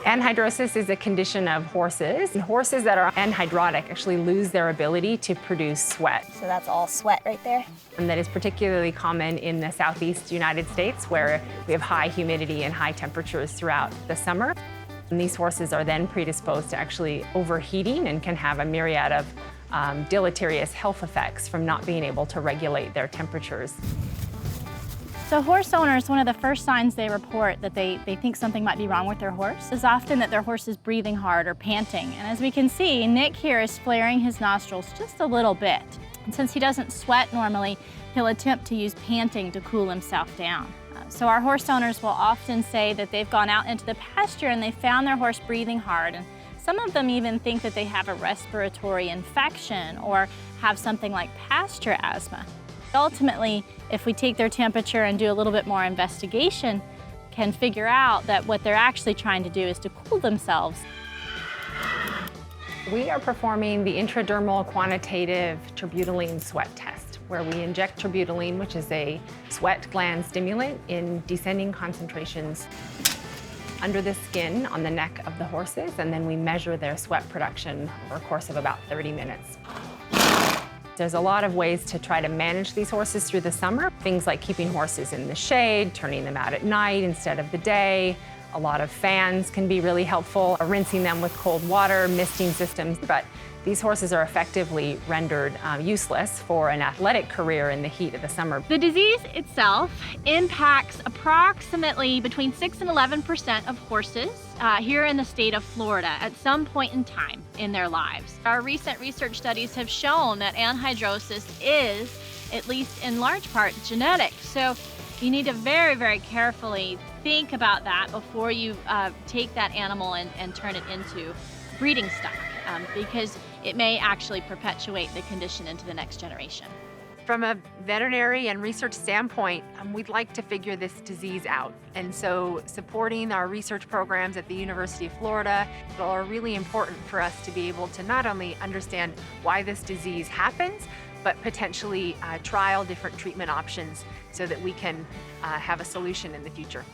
Anhidrosis is a condition of horses. And horses that are anhidrotic actually lose their ability to produce sweat. So that's all sweat right there? And that is particularly common in the Southeastern United States, where we have high humidity and high temperatures throughout the summer. And these horses are then predisposed to actually overheating and can have a myriad of deleterious health effects from not being able to regulate their temperatures. So horse owners, one of the first signs they report that they think something might be wrong with their horse is often that their horse is breathing hard or panting. And as we can see, Nick here is flaring his nostrils just a little bit. And since he doesn't sweat normally, he'll attempt to use panting to cool himself down. So our horse owners will often say that they've gone out into the pasture and they found their horse breathing hard. And some of them even think that they have a respiratory infection or have something like pasture asthma. Ultimately, if we take their temperature and do a little bit more investigation, can figure out that what they're actually trying to do is to cool themselves. We are performing the intradermal quantitative terbutaline sweat test, where we inject terbutaline, which is a sweat gland stimulant, in descending concentrations under the skin on the neck of the horses, and then we measure their sweat production over a course of about 30 minutes. There's a lot of ways to try to manage these horses through the summer. Things like keeping horses in the shade, turning them out at night instead of the day. A lot of fans can be really helpful, rinsing them with cold water, misting systems. But these horses are effectively rendered useless for an athletic career in the heat of the summer. The disease itself impacts approximately between 6 and 11% of horses here in the state of Florida at some point in time in their lives. Our recent research studies have shown that anhidrosis is, at least in large part, genetic. So you need to very, very carefully think about that before you take that animal and turn it into breeding stock, because it may actually perpetuate the condition into the next generation. From a veterinary and research standpoint, we'd like to figure this disease out. And so supporting our research programs at the University of Florida are really important for us to be able to not only understand why this disease happens, but potentially trial different treatment options so that we can have a solution in the future.